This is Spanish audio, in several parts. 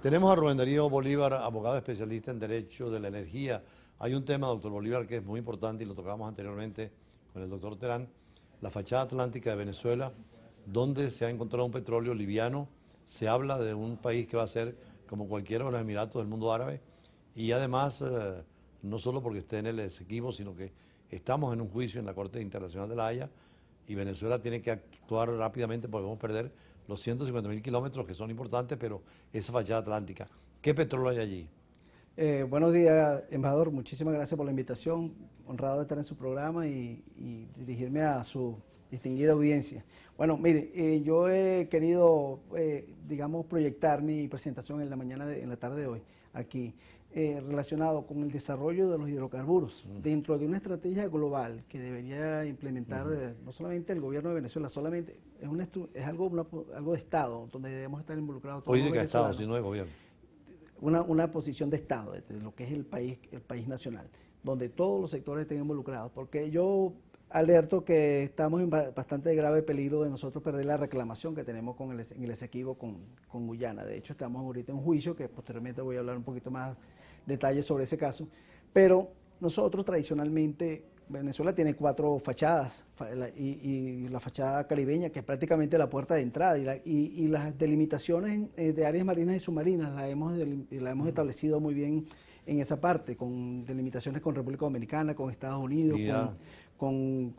Tenemos a Rubén Darío Bolívar, abogado especialista en Derecho de la Energía. Hay un tema, doctor Bolívar, que es muy importante y lo tocamos anteriormente con el doctor Terán, la fachada atlántica de Venezuela, donde se ha encontrado un petróleo liviano. Se habla de un país que va a ser como cualquiera de los Emiratos del mundo árabe y además, no solo porque esté en el Esequibo, sino que estamos en un juicio en la Corte Internacional de la Haya y Venezuela tiene que actuar rápidamente porque vamos a perder los 150.000 kilómetros que son importantes, pero esa fachada atlántica. ¿Qué petróleo hay allí? Buenos días, embajador. Muchísimas gracias por la invitación. Honrado de estar en su programa y dirigirme a su distinguida audiencia. Bueno, mire, yo he querido, digamos, proyectar mi presentación en la tarde de hoy, aquí, relacionado con el desarrollo de los hidrocarburos dentro de una estrategia global que debería implementar no solamente el gobierno de Venezuela, solamente es algo de Estado, donde debemos estar involucrados todos los venezolanos. Estado, sino de gobierno. Una posición de Estado, de lo que es el país nacional, donde todos los sectores estén involucrados, porque yo alerto que estamos en bastante grave peligro de nosotros perder la reclamación que tenemos en el Esequibo con Guyana. De hecho, estamos ahorita en juicio, que posteriormente voy a hablar un poquito más detalles sobre ese caso, pero nosotros tradicionalmente, Venezuela tiene 4 fachadas y la fachada caribeña, que es prácticamente la puerta de entrada, y las delimitaciones de áreas marinas y submarinas la hemos establecido muy bien en esa parte, con delimitaciones con República Dominicana, con Estados Unidos, con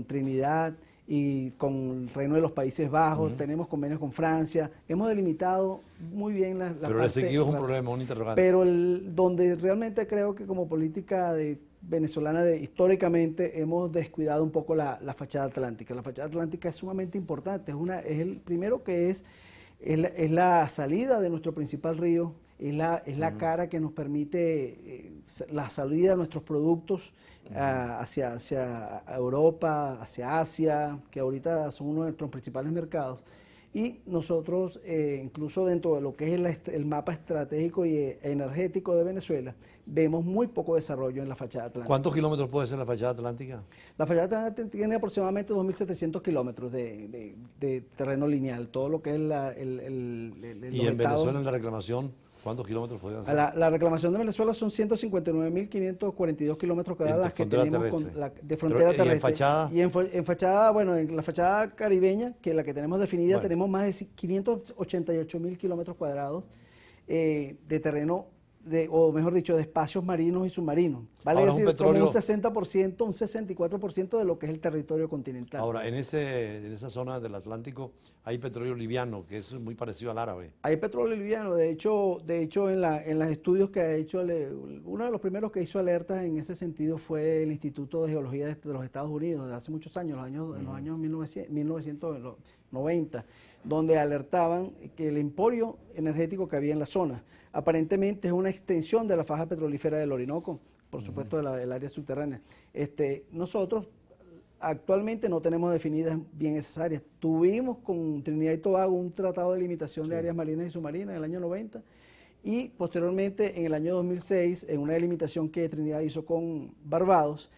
Trinidad y con el Reino de los Países Bajos, tenemos convenios con Francia, hemos delimitado muy bien la pero parte. Pero el Esequibo es un problema, un interrogante. Pero donde realmente creo que como política venezolana históricamente hemos descuidado un poco la fachada atlántica. La fachada atlántica es sumamente importante, es el primero que es la salida de nuestro principal río, es la cara que nos permite la salida de nuestros productos hacia Europa, hacia Asia, que ahorita son uno de nuestros principales mercados. Y nosotros, incluso dentro de lo que es el mapa estratégico y energético de Venezuela, vemos muy poco desarrollo en la fachada atlántica. ¿Cuántos kilómetros puede ser la fachada atlántica? La fachada atlántica tiene aproximadamente 2.700 kilómetros de terreno lineal, todo lo que es ¿Y en Venezuela en la reclamación cuántos kilómetros podrían ser? La reclamación de Venezuela son 159.542 kilómetros cuadrados las que tenemos de frontera terrestre. ¿Y en fachada? Y en fachada, bueno, en la fachada caribeña, que es la que tenemos definida, tenemos más de 588.000 kilómetros cuadrados de terreno, o mejor dicho, de espacios marinos y submarinos. Vale decir, como un 60%, un 64% de lo que es el territorio continental. Ahora, en esa zona del Atlántico hay petróleo liviano, que es muy parecido al árabe. Hay petróleo liviano, de hecho en los estudios que ha hecho, uno de los primeros que hizo alertas en ese sentido fue el Instituto de Geología de los Estados Unidos, de hace muchos años, en los años 1990, donde alertaban que el emporio energético que había en la zona, aparentemente es una extensión de la faja petrolífera del Orinoco, por supuesto del área subterránea. Nosotros actualmente no tenemos definidas bien esas áreas. Tuvimos con Trinidad y Tobago un tratado de limitación de áreas marinas y submarinas en el año 90 y posteriormente en el año 2006, en una delimitación que Trinidad hizo con Barbados,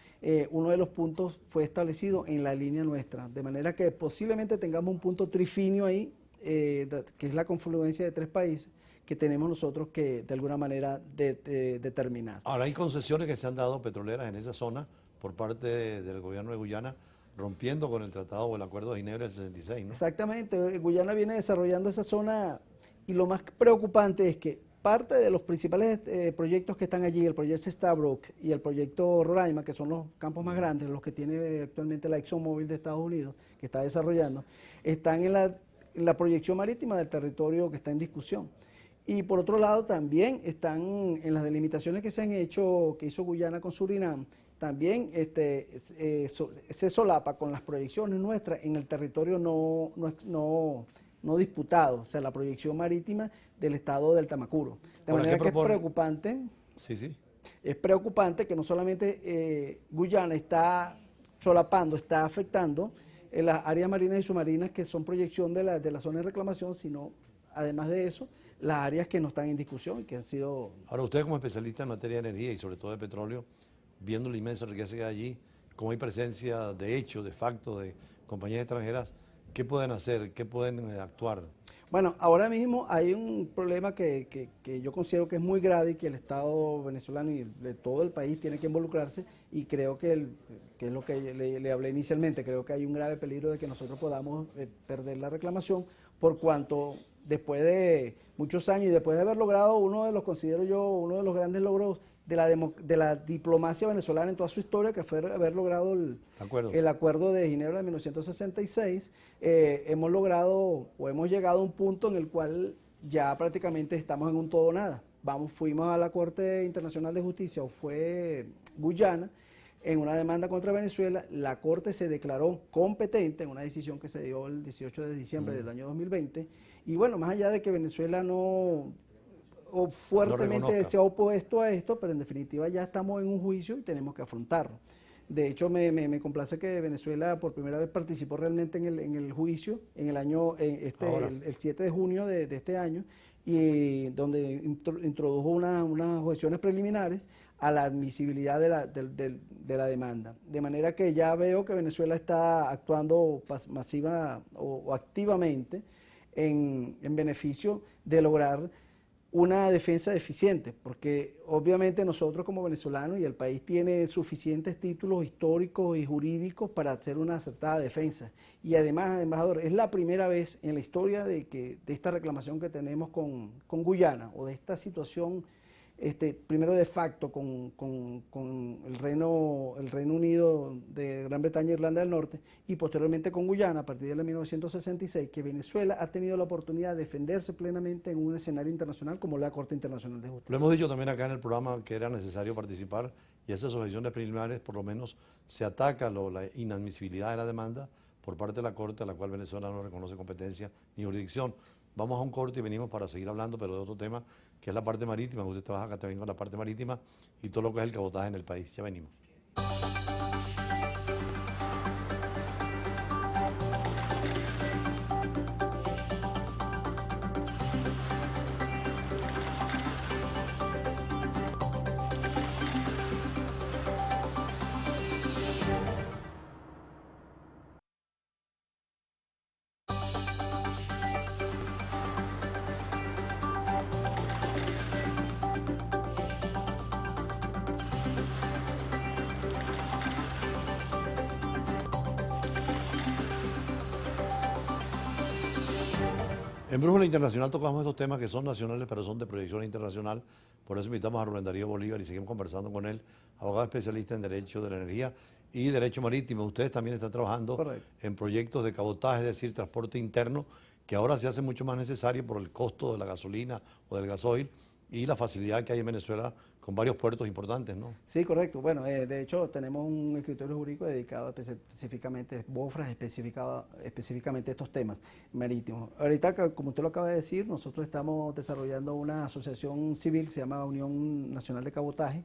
uno de los puntos fue establecido en la línea nuestra, de manera que posiblemente tengamos un punto trifinio ahí, que es la confluencia de 3 países, que tenemos nosotros que de alguna manera determinar. Ahora hay concesiones que se han dado petroleras en esa zona por parte del gobierno de Guyana, rompiendo con el tratado o el acuerdo de Ginebra del 66, ¿no? Exactamente, Guyana viene desarrollando esa zona y lo más preocupante es que parte de los principales proyectos que están allí, el proyecto Stabroek y el proyecto Roraima, que son los campos más grandes, los que tiene actualmente la ExxonMobil de Estados Unidos, que está desarrollando, están en la proyección marítima del territorio que está en discusión. Y por otro lado también están en las delimitaciones que se han hecho, que hizo Guyana con Surinam, también se solapa con las proyecciones nuestras en el territorio no disputado, o sea, la proyección marítima del estado del Tamacuro. De manera que es preocupante. Sí. Es preocupante que no solamente Guyana está solapando, está afectando en las áreas marinas y submarinas que son proyección de la zona de reclamación, sino además de eso, las áreas que no están en discusión y que han sido... Ahora, usted como especialista en materia de energía y sobre todo de petróleo, viendo la inmensa riqueza que hay allí, cómo hay presencia de hecho, de facto, de compañías extranjeras, ¿Qué pueden hacer? ¿Qué pueden actuar? Bueno, ahora mismo hay un problema que yo considero que es muy grave y que el Estado venezolano y de todo el país tiene que involucrarse, y creo que es lo que le hablé inicialmente, creo que hay un grave peligro de que nosotros podamos perder la reclamación, por cuanto después de muchos años y después de haber logrado considero yo, uno de los grandes logros de la diplomacia venezolana en toda su historia, que fue haber logrado el acuerdo de Ginebra de 1966, hemos logrado o hemos llegado a un punto en el cual ya prácticamente estamos en un todo o nada. Fuimos a la Corte Internacional de Justicia, o fue Guyana, en una demanda contra Venezuela. La Corte se declaró competente en una decisión que se dio el 18 de diciembre del año 2020, y bueno, más allá de que Venezuela o fuertemente se ha opuesto a esto, pero en definitiva ya estamos en un juicio y tenemos que afrontarlo. De hecho, me complace que Venezuela por primera vez participó realmente en el juicio en el año, el 7 de junio de este año, y donde introdujo unas objeciones preliminares a la admisibilidad de la demanda. De manera que ya veo que Venezuela está actuando masiva o activamente en beneficio de lograr una defensa eficiente, porque obviamente nosotros como venezolanos y el país tiene suficientes títulos históricos y jurídicos para hacer una acertada defensa. Y además, embajador, es la primera vez en la historia de esta reclamación que tenemos con Guyana, o de esta situación, primero de facto con el Reino Unido de Gran Bretaña e Irlanda del Norte, y posteriormente con Guyana a partir de 1966, que Venezuela ha tenido la oportunidad de defenderse plenamente en un escenario internacional como la Corte Internacional de Justicia. Lo hemos dicho también acá en el programa que era necesario participar, y esas objeciones preliminares por lo menos se ataca la inadmisibilidad de la demanda por parte de la Corte, a la cual Venezuela no reconoce competencia ni jurisdicción. Vamos a un corte y venimos para seguir hablando, pero de otro tema, que es la parte marítima. Usted trabaja acá también con la parte marítima y todo lo que es el cabotaje en el país. Ya venimos. En Brújula Internacional tocamos estos temas que son nacionales, pero son de proyección internacional. Por eso invitamos a Rubén Darío Bolívar y seguimos conversando con él, abogado especialista en Derecho de la Energía y Derecho Marítimo. Ustedes también están trabajando en proyectos de cabotaje, es decir, transporte interno, que ahora se hace mucho más necesario por el costo de la gasolina o del gasoil y la facilidad que hay en Venezuela con varios puertos importantes, ¿no? Sí, correcto. Bueno, de hecho tenemos un escritorio jurídico dedicado específicamente, BOFRAS, específicamente a estos temas marítimos. Ahorita, como usted lo acaba de decir, nosotros estamos desarrollando una asociación civil, se llama Unión Nacional de Cabotaje,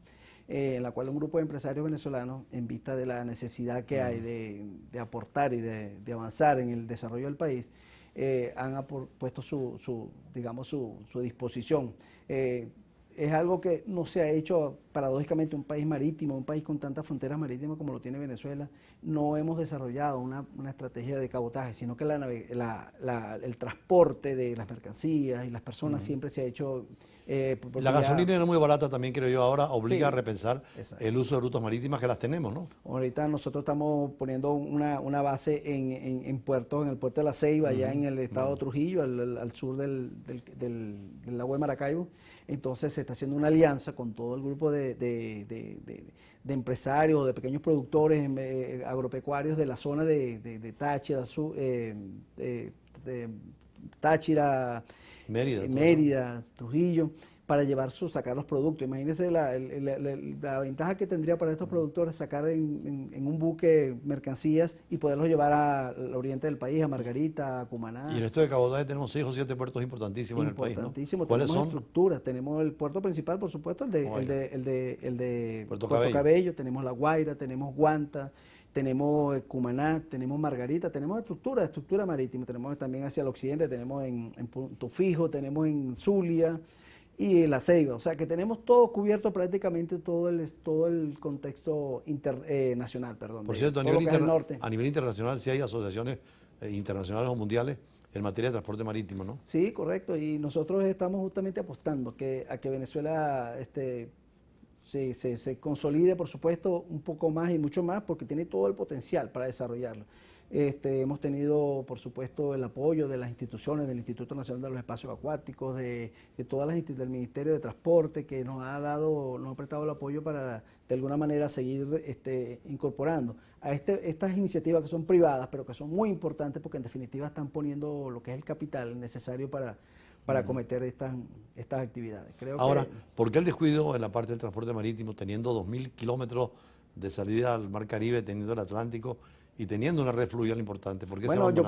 en la cual un grupo de empresarios venezolanos, en vista de la necesidad que hay de aportar y de avanzar en el desarrollo del país, han puesto su disposición. Es algo que no se ha hecho, paradójicamente, un país marítimo, un país con tantas fronteras marítimas como lo tiene Venezuela. No hemos desarrollado una estrategia de cabotaje, sino que el transporte de las mercancías y las personas siempre se ha hecho... la gasolina no es muy barata también, creo yo, ahora obliga Sí, a repensar el uso de rutas marítimas que las tenemos, ¿no? Ahorita nosotros estamos poniendo una base en puertos, en el puerto de La Ceiba, allá en el estado de Trujillo, al sur del lago de Maracaibo. Entonces se está haciendo una alianza con todo el grupo de empresarios, de pequeños productores agropecuarios de la zona de Táchira, Táchira, Mérida, Trujillo, para sacar los productos. Imagínense la ventaja que tendría para estos productores sacar en un buque mercancías y poderlos llevar al oriente del país, a Margarita, a Cumaná. Y en esto de cabotaje tenemos 6 o 7 puertos importantísimos en el país, ¿no? ¿Cuáles son? Estructuras. Tenemos el puerto principal, por supuesto, el de Puerto Cabello, tenemos La Guaira, tenemos Guanta, tenemos Cumaná, tenemos Margarita, tenemos estructura marítima, tenemos también hacia el occidente, tenemos en Punto Fijo, tenemos en Zulia y en La Ceiba. O sea que tenemos todo cubierto, prácticamente todo el contexto nacional, perdón. Por cierto, a nivel internacional sí hay asociaciones internacionales o mundiales en materia de transporte marítimo, ¿no? Sí, correcto. Y nosotros estamos justamente apostando a que Venezuela se consolide, por supuesto, un poco más y mucho más, porque tiene todo el potencial para desarrollarlo. Hemos tenido, por supuesto, el apoyo de las instituciones, del Instituto Nacional de los Espacios Acuáticos, de todas las del Ministerio de Transporte, que nos ha prestado el apoyo para, de alguna manera, seguir incorporando a estas iniciativas que son privadas, pero que son muy importantes porque en definitiva están poniendo lo que es el capital necesario para acometer estas actividades. Ahora, ¿por qué el descuido en la parte del transporte marítimo, teniendo 2.000 kilómetros de salida al Mar Caribe, teniendo el Atlántico y teniendo una red fluvial importante? ¿Por qué bueno, yo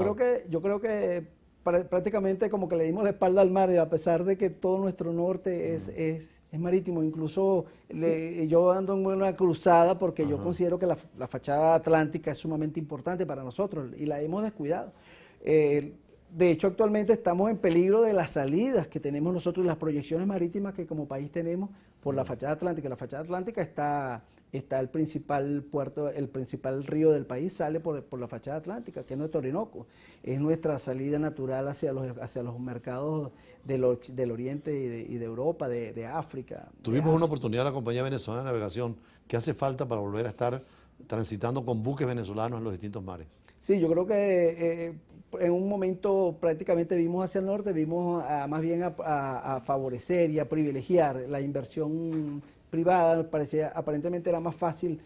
creo que prácticamente como que le dimos la espalda al mar, y a pesar de que todo nuestro norte es marítimo, incluso yo ando en una cruzada porque yo considero que la fachada atlántica es sumamente importante para nosotros y la hemos descuidado. De hecho, actualmente estamos en peligro de las salidas que tenemos nosotros, las proyecciones marítimas que como país tenemos por la fachada atlántica. La fachada atlántica está el principal puerto, el principal río del país sale por la fachada atlántica, que es nuestro Orinoco. Es nuestra salida natural hacia los mercados del Oriente y de Europa, de África. Tuvimos una oportunidad de la Compañía Venezolana de Navegación. ¿Qué hace falta para volver a estar transitando con buques venezolanos en los distintos mares? Sí, yo creo que en un momento prácticamente vimos hacia el norte, vimos más bien a favorecer y a privilegiar la inversión privada. Aparentemente era más fácil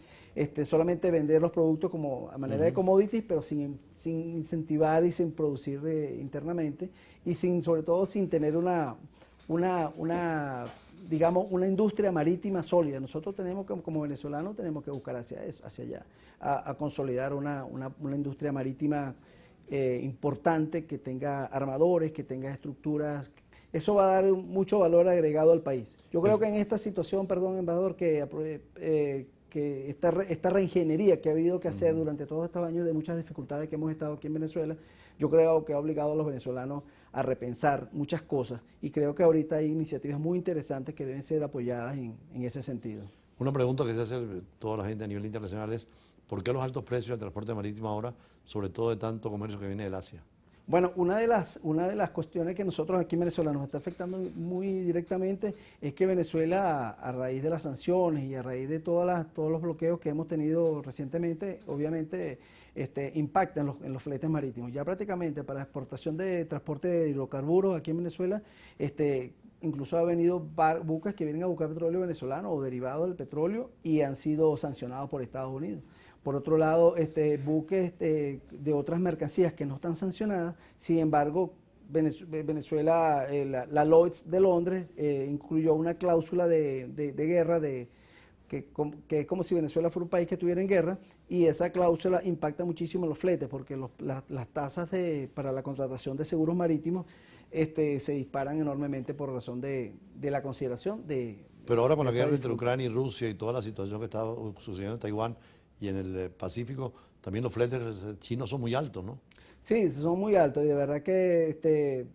solamente vender los productos como a manera de commodities, pero sin incentivar y sin producir internamente y sobre todo sin tener digamos, una industria marítima sólida. Nosotros tenemos que, como venezolanos, tenemos que buscar hacia allá, a consolidar una industria marítima importante, que tenga armadores, que tenga estructuras. Eso va a dar mucho valor agregado al país. Yo creo que en esta situación, perdón, embajador, que esta reingeniería que ha habido que hacer durante todos estos años de muchas dificultades que hemos estado aquí en Venezuela, yo creo que ha obligado a los venezolanos a repensar muchas cosas y creo que ahorita hay iniciativas muy interesantes que deben ser apoyadas en ese sentido. Una pregunta que se hace toda la gente a nivel internacional es ¿por qué los altos precios del transporte marítimo ahora, sobre todo de tanto comercio que viene del Asia? Bueno, una de las cuestiones que nosotros aquí en Venezuela nos está afectando muy directamente es que Venezuela, a raíz de las sanciones y a raíz de todos los bloqueos que hemos tenido recientemente, obviamente impacta en los fletes marítimos. Ya prácticamente para exportación de transporte de hidrocarburos aquí en Venezuela, incluso ha venido buques que vienen a buscar petróleo venezolano o derivados del petróleo y han sido sancionados por Estados Unidos. Por otro lado, buques de otras mercancías que no están sancionadas, sin embargo, Venezuela, la Lloyd's de Londres incluyó una cláusula de guerra, que es como si Venezuela fuera un país que estuviera en guerra, y esa cláusula impacta muchísimo los fletes, porque las tasas para la contratación de seguros marítimos se disparan enormemente por razón de la consideración de... Pero ahora con la guerra entre Ucrania y Rusia y toda la situación que está sucediendo en Taiwán y en el Pacífico, también los fletes chinos son muy altos, ¿no? Sí, son muy altos y de verdad que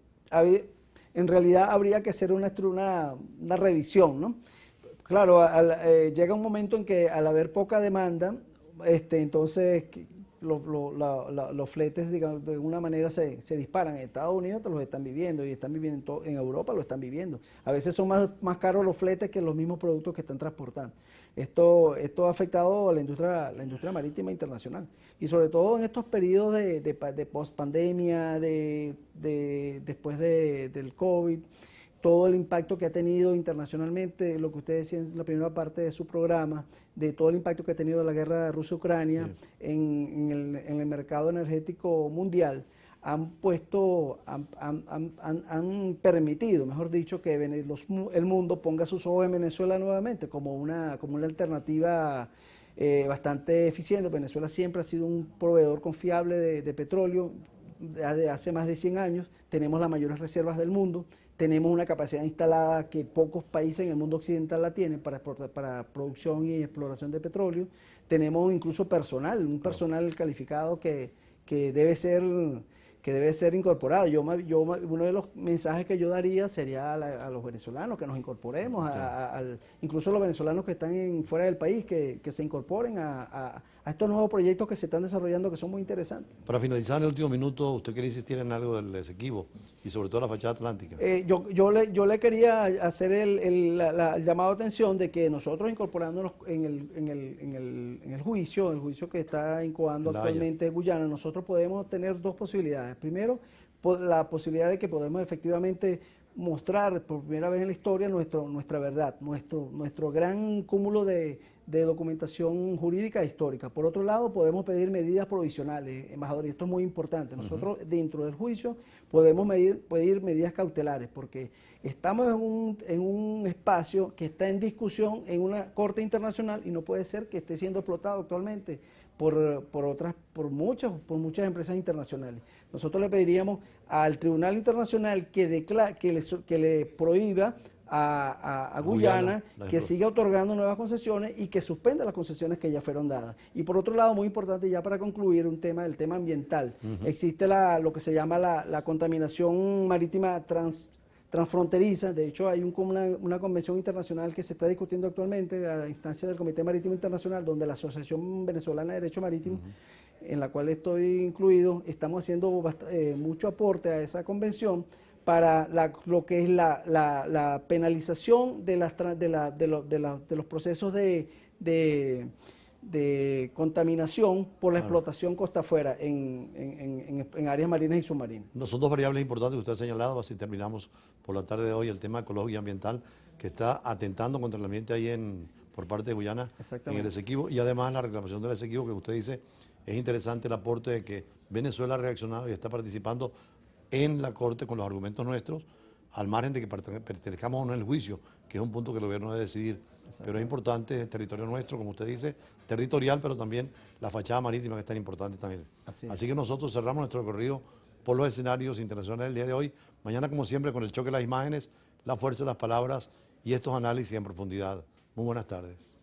en realidad habría que hacer una revisión, ¿no? Claro, llega un momento en que al haber poca demanda, entonces los fletes, digamos, de alguna manera se disparan. En Estados Unidos los están viviendo y están viviendo en Europa lo están viviendo. A veces son más caros los fletes que los mismos productos que están transportando. Esto ha afectado a la industria marítima internacional y sobre todo en estos periodos de post-pandemia, después del COVID, todo el impacto que ha tenido internacionalmente, lo que usted decía en la primera parte de su programa, de todo el impacto que ha tenido la guerra de Rusia-Ucrania en el mercado energético mundial, han permitido, mejor dicho, que el mundo ponga sus ojos en Venezuela nuevamente como una alternativa bastante eficiente. Venezuela siempre ha sido un proveedor confiable de petróleo de hace más de 100 años, tenemos las mayores reservas del mundo, tenemos una capacidad instalada que pocos países en el mundo occidental la tienen para producción y exploración de petróleo, tenemos incluso un personal calificado que debe ser que debe ser incorporada. Uno de los mensajes que yo daría sería a los venezolanos que nos incorporemos, incluso a los venezolanos que están fuera del país, que se incorporen a estos nuevos proyectos que se están desarrollando, que son muy interesantes. Para finalizar en el último minuto, usted quería insistir en algo del Esequibo y sobre todo la fachada atlántica. Yo le quería hacer el llamado de atención de que nosotros incorporándonos en el juicio que está incoando actualmente Guyana, nosotros podemos tener dos posibilidades. Primero, la posibilidad de que podemos efectivamente mostrar por primera vez en la historia nuestra verdad, nuestro gran cúmulo de documentación jurídica e histórica. Por otro lado, podemos pedir medidas provisionales, embajador, y esto es muy importante. Nosotros dentro del juicio podemos pedir medidas cautelares, porque estamos en un espacio que está en discusión en una corte internacional y no puede ser que esté siendo explotado actualmente por muchas empresas internacionales. Nosotros le pediríamos al Tribunal Internacional que le prohíba a Guyana que siga otorgando nuevas concesiones y que suspenda las concesiones que ya fueron dadas. Y por otro lado, muy importante ya para concluir, el tema ambiental. Existe lo que se llama la contaminación marítima transfronteriza. De hecho, hay una convención internacional que se está discutiendo actualmente a instancia del Comité Marítimo Internacional, donde la Asociación Venezolana de Derecho Marítimo, en la cual estoy incluido, estamos haciendo mucho aporte a esa convención para lo que es la penalización de los procesos de contaminación por la explotación costa afuera en áreas marinas y submarinas. No, son dos variables importantes que usted ha señalado, así terminamos por la tarde de hoy el tema ecológico y ambiental que está atentando contra el ambiente ahí por parte de Guyana en el Esequibo, y además la reclamación del Esequibo, que usted dice es interesante el aporte de que Venezuela ha reaccionado y está participando en la Corte con los argumentos nuestros, al margen de que pertenezcamos o no en el juicio, que es un punto que el gobierno debe decidir. Pero es importante el territorio nuestro, como usted dice, territorial, pero también la fachada marítima, que es tan importante también. Así que nosotros cerramos nuestro recorrido por los escenarios internacionales del día de hoy. Mañana, como siempre, con el choque de las imágenes, la fuerza de las palabras y estos análisis en profundidad. Muy buenas tardes.